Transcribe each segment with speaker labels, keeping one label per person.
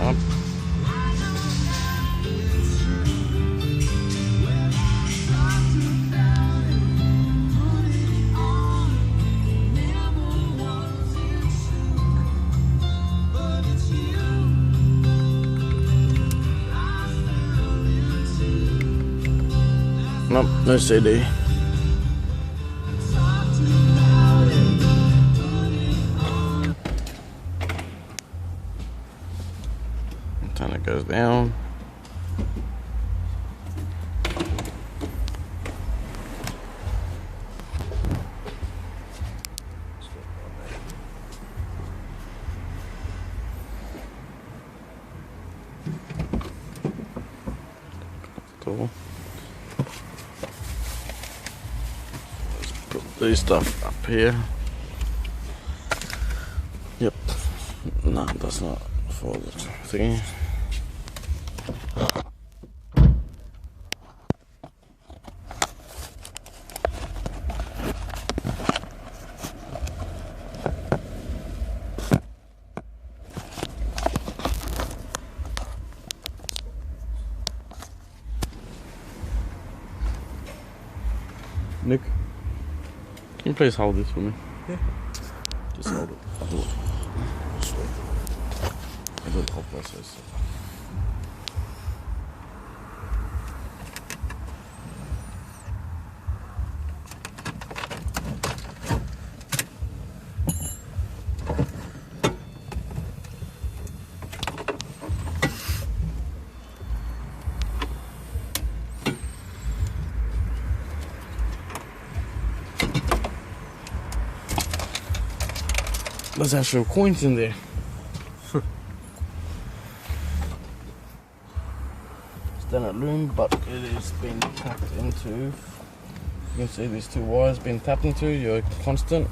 Speaker 1: up. Nope, no CD. Antenna goes down. Cool. Let's put these stuff up here. Yep. No, that's not for the thingy. Nick, can you please hold this for me?
Speaker 2: Yeah.
Speaker 1: Just hold it. I'll do it. I'll do the whole process. There's actual coins in there. Standard loom, but it is being tapped into. You can see these two wires being tapped into your constant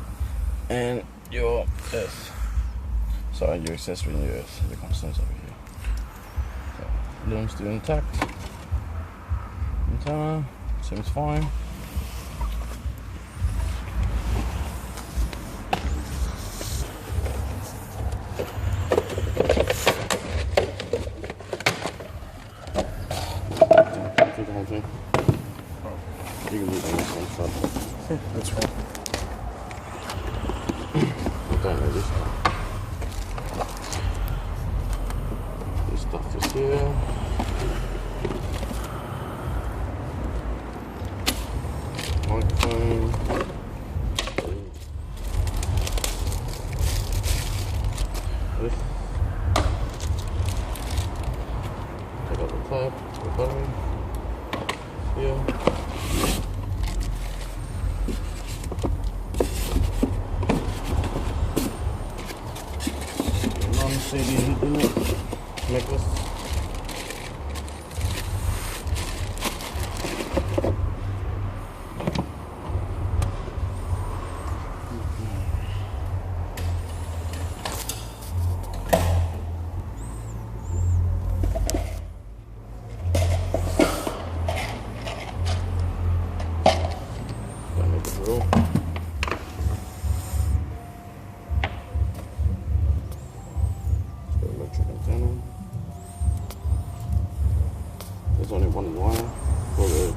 Speaker 1: and your earth. Sorry, your accessory and your earth. The constant's over here. So, loom's still intact. Antenna seems fine. You can do that next one, son.
Speaker 2: Yeah, that's right.
Speaker 1: Don't know this one. This stuff is here. Microphone. This. Take out the tab, the button. Here. Non-CD necklace. There's only one wire for the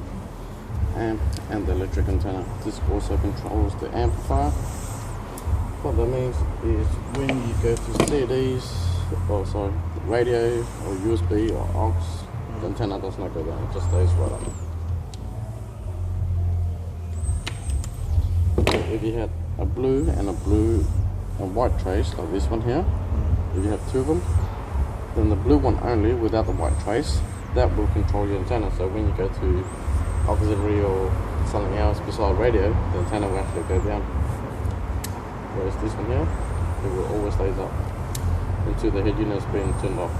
Speaker 1: amp and the electric antenna. This also controls the amplifier. What that means is when you go to CDs, or sorry, radio or USB or aux, the antenna does not go down, it just stays right up. If you had a blue and white trace like this one here, if you have two of them, then the blue one only without the white trace, that will control your antenna. So when you go to auxiliary or something else besides radio, the antenna will actually go down. Whereas this one here, it will always stays up until the head unit is being turned off.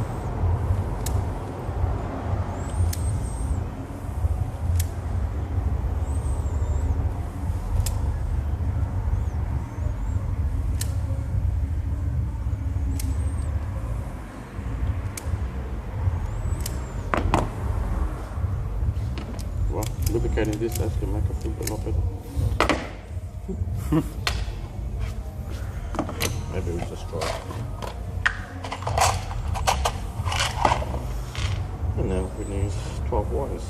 Speaker 1: Well, lubricating this actually make it feel a lot better. Maybe we just try it. we need 12 wires.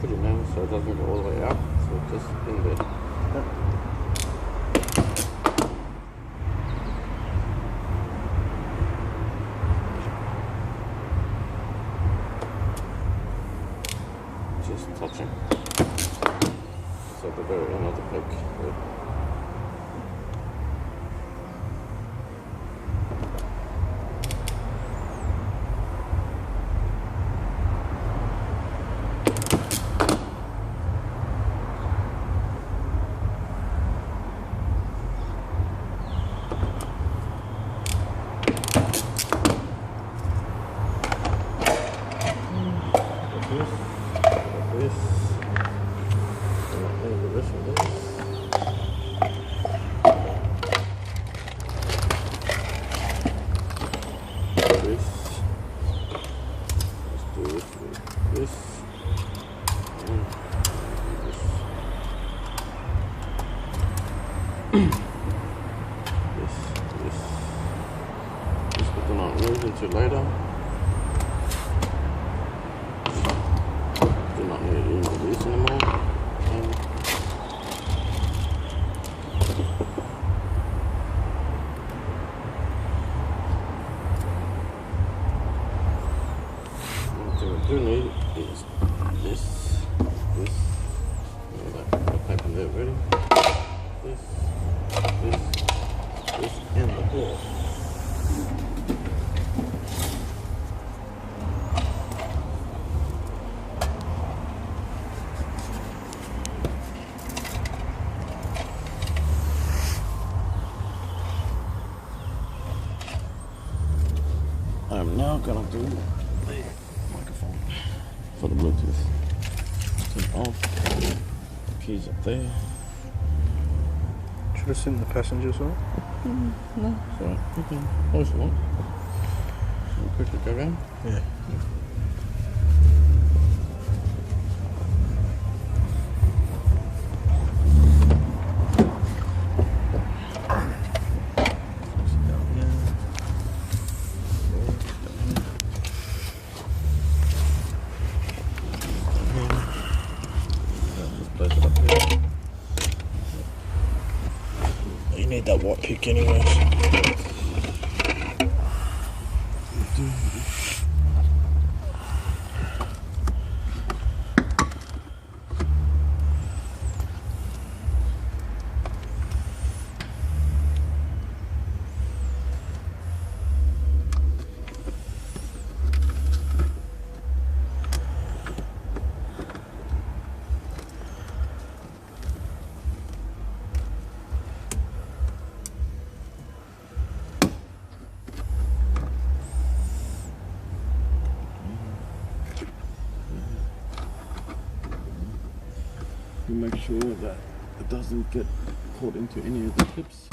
Speaker 1: Put it now so it doesn't go all the way out, so it's just in there. Just touching. So at the very end of the pick. This we do not move into later. Do not need any of these anymore. One thing we do need is this, that paper there ready. This, and the ball. I'm now gonna do the microphone for the Bluetooth. Turn it off. Keys up there.
Speaker 2: Should have seen the passenger side.
Speaker 1: No, it's alright. You can pause if you want. Can you quickly go around?
Speaker 2: Yeah.
Speaker 1: Place it up here.
Speaker 2: You need that white pick anyways. You make sure that
Speaker 1: it doesn't get caught into any of the tips.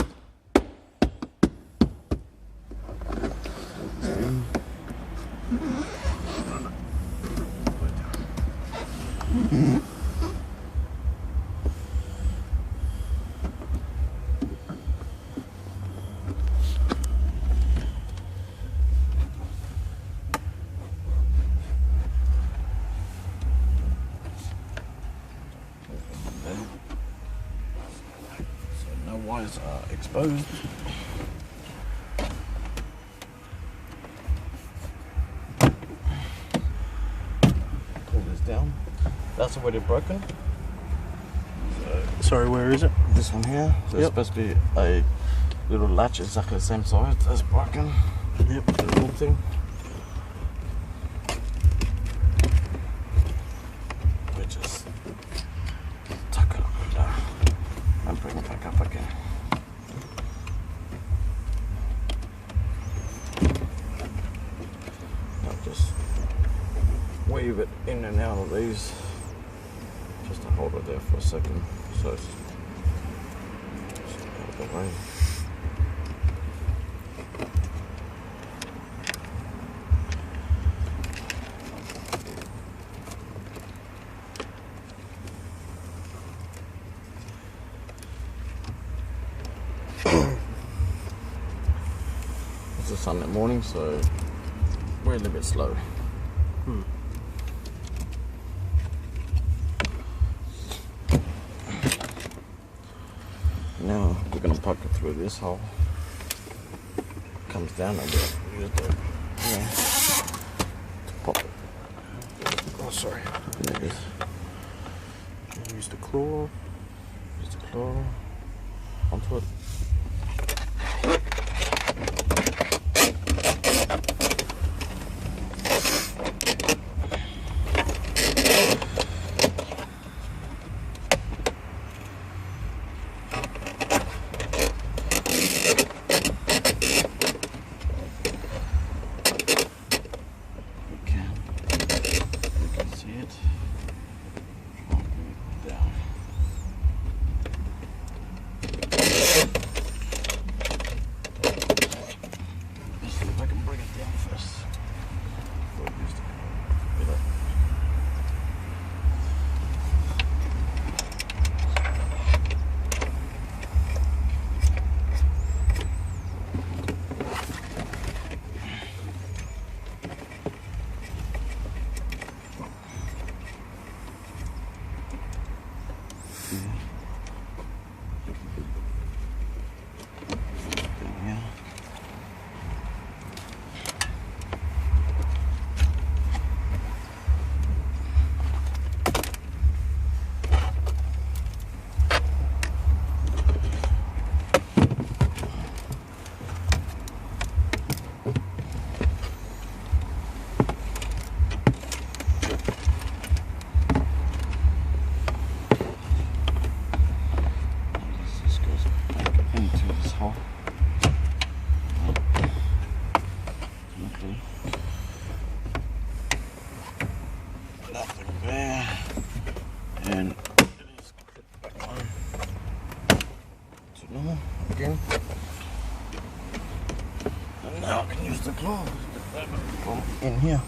Speaker 1: So no wires are exposed. Pull this down. That's already broken.
Speaker 2: Sorry, where is it?
Speaker 1: This one here, there's supposed to be a little latch exactly the same size as broken.
Speaker 2: Yep.
Speaker 1: The little thing. We just tuck it up down and bring it back up again. Now just weave it in and out of these just to hold it there for a second so it's out of the way. It's a Sunday morning, so we're a little bit slow. Now we're going to poke it through this hole. Comes down a bit. Use the to pop it.
Speaker 2: Oh, sorry.
Speaker 1: There it is.
Speaker 2: Use the claw.
Speaker 1: Use the claw onto it. Nothing there, and it is clipped back on to normal again. And now I can use the claw from in here.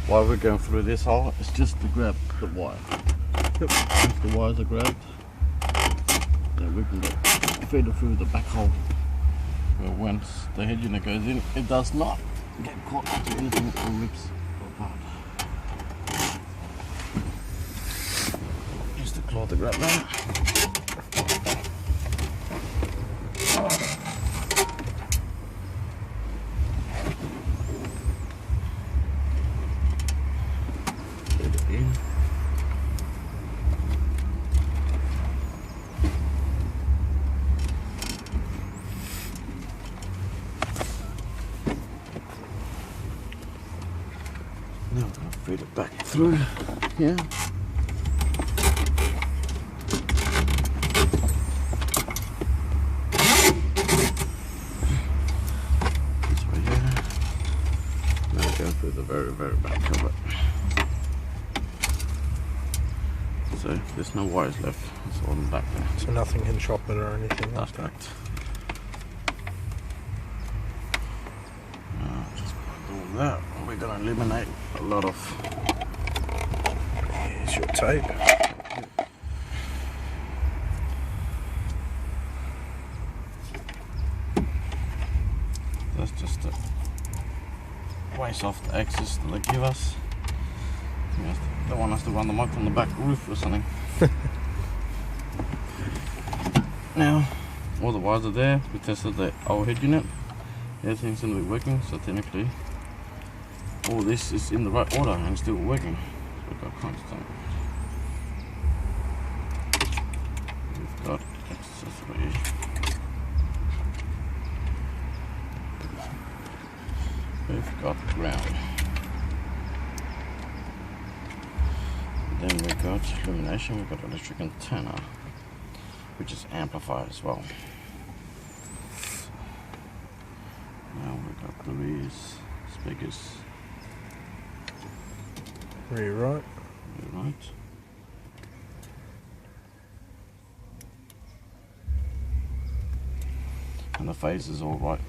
Speaker 1: While we're going through this hole, it's just to grab the wire. Yep. Once the wires are grabbed, then we can feed it through the back hole. Where once the head unit goes in, it does not get caught onto anything or rips apart. Use the claw to grab that. Now I'm going to feed it back through here. This way here. so there's no wires left. It's all in the back there.
Speaker 2: So nothing can chop it or anything
Speaker 1: That's
Speaker 2: like that.
Speaker 1: correct. Just by doing that, we're gonna eliminate a lot of.
Speaker 2: Here's your tape.
Speaker 1: That's just a waste off the access that they give us. They want us to run the mic from the back roof or something. Now, all the wires are there. We tested the overhead unit. Everything's going to be working, so technically all this is in the right order and still working. So we've got constant. We've got accessory. We've got ground. Then we've got illumination, we've got electric antenna, which is amplified as well. Now we've got the rears, speakers.
Speaker 2: Rear right.
Speaker 1: Right. And the phase is all right.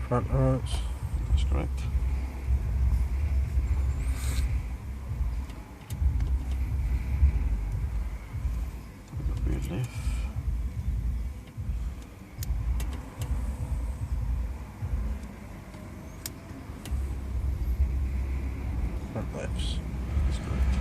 Speaker 2: Front lights.
Speaker 1: That's correct. We've got rear left.
Speaker 2: Front lefts.
Speaker 1: That's correct.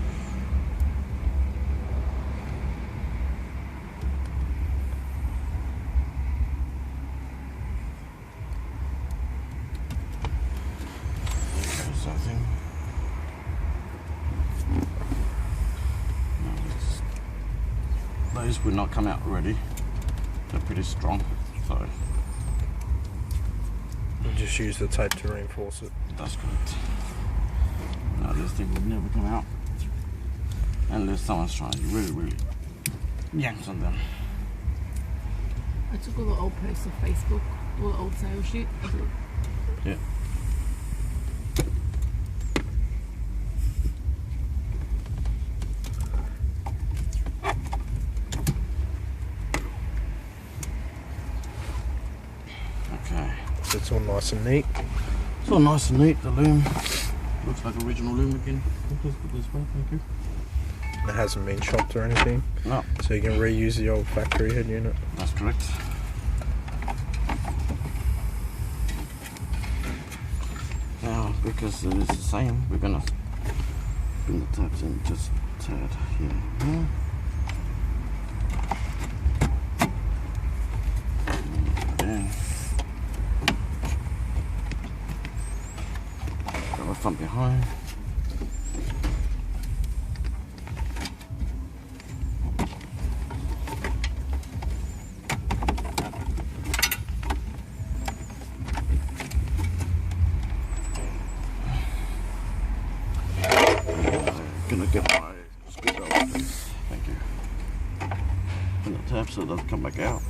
Speaker 1: Okay, something. Now those would not come out already. They're pretty strong, so
Speaker 2: We'll just use the tape to reinforce it.
Speaker 1: that's correct. Now this thing would never come out unless someone's trying to really yank on them.
Speaker 3: I took all the old posts off Facebook, all the old sales shit.
Speaker 1: Yeah. Okay.
Speaker 2: So it's all nice and neat.
Speaker 1: It's all nice and neat, the loom. Looks like original loom again. Please put this way, thank you.
Speaker 2: It hasn't been chopped or anything.
Speaker 1: No,
Speaker 2: So you can reuse the old factory head unit.
Speaker 1: that's correct. Now, because it is the same, we're gonna bring the tabs in just a tad here. Again. Grab a front behind. Gonna get my screwdriver, please. Thank you. Put the tab so it doesn't come back out.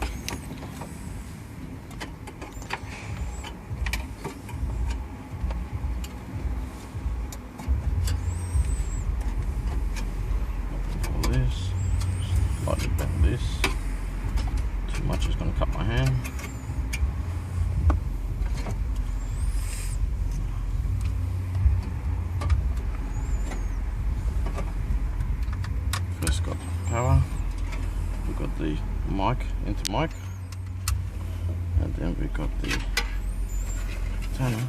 Speaker 1: Open all this. Slightly bend this. Too much is gonna cut my hand. First got power, we've got the mic into mic, and then we got the antenna.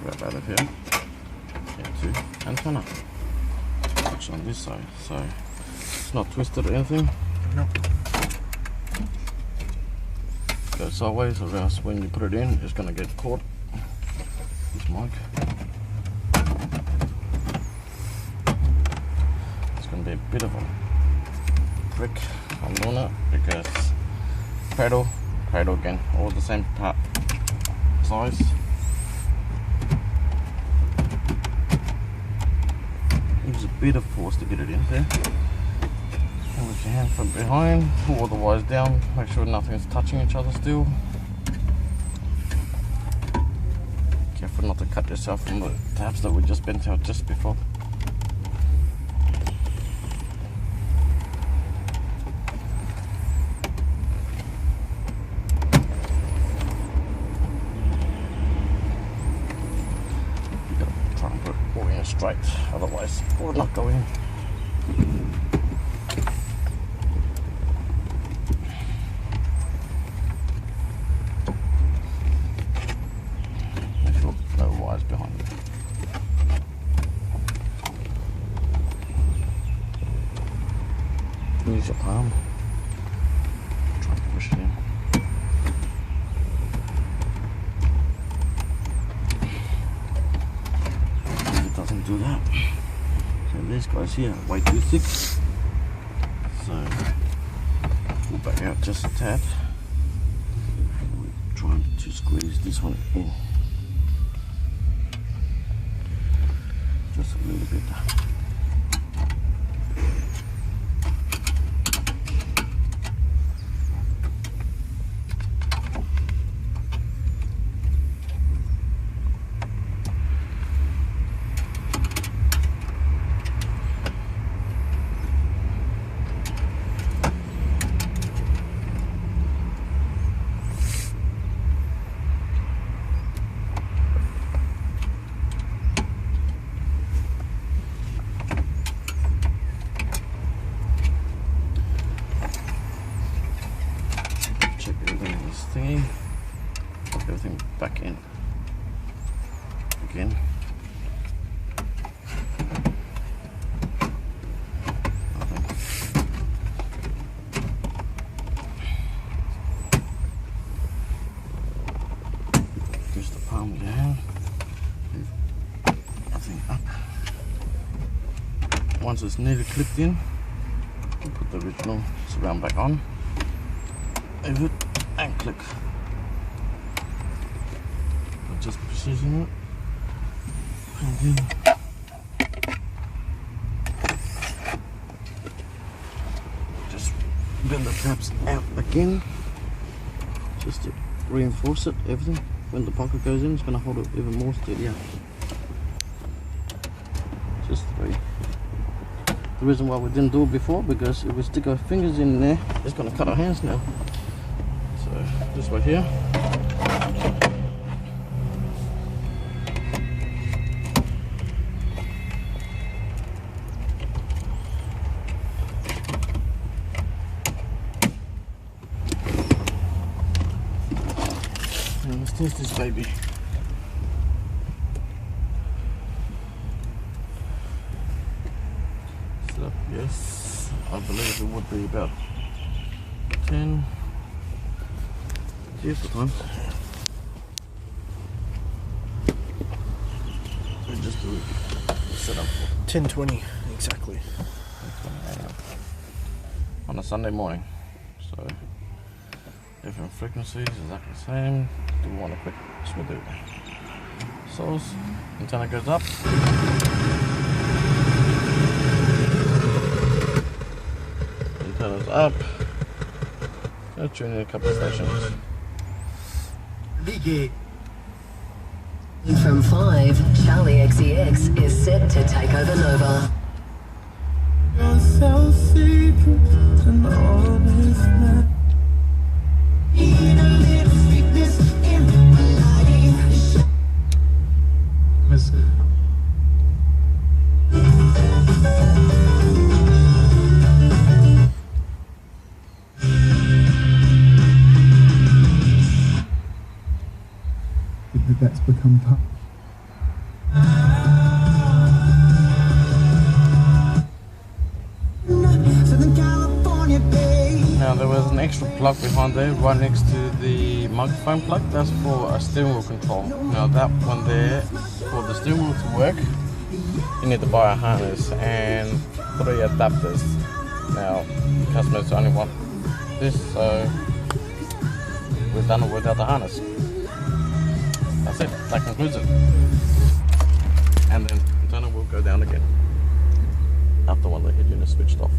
Speaker 1: Grab out of here into antenna, which on this side, so it's not twisted or anything.
Speaker 2: No.
Speaker 1: Go sideways, or else when you put it in, it's gonna get caught. This mic. Be a bit of a trick I'm doing it because cradle again, all the same part size. Use a bit of force to get it in there. And with your hand from behind, pull all the wires down, make sure nothing's touching each other still. separate yourself from the tabs that we just bent out just before. You gotta try and put it all in straight, otherwise it will not go in. Behind you. Use your palm. Try and push it in. If it doesn't do that, so these guys here are way too thick. So pull back out just a tad. We're trying to squeeze this one in. Just a little bit. Thingy, put everything back in again. Use the palm of your hand, move everything up. Once it's nearly clipped in, we'll put the original surround back on. Move it and click. I'll just position it and then just bend the tabs out again just to reinforce it, everything. When the pocket goes in, it's going to hold it even more steadier. Just 3. The reason why we didn't do it before, because if we stick our fingers in there, it's going to cut our hands now. So this way here. And let's test this baby. So yes, I believe it would be about 10. Here's the time. So just do it. Set up
Speaker 2: 10:20 exactly.
Speaker 1: On a Sunday morning. So different frequencies, exactly the same. Do we want to quick? Yes, we'll do it. Source, antenna goes up. Antenna's up. I'll tune in a couple of stations.
Speaker 4: From 5, Charlie XEX is set to take over Nova.
Speaker 5: That's become part.
Speaker 1: Now there was an extra plug behind there, right next to the microphone plug. That's for a steering wheel control. Now that one there, for the steering wheel to work, you need to buy a harness and 3 adapters. Now the customers only want this, so we've done it without the harness. That's it, that concludes it. And then antenna will go down again after one of the head units switched off.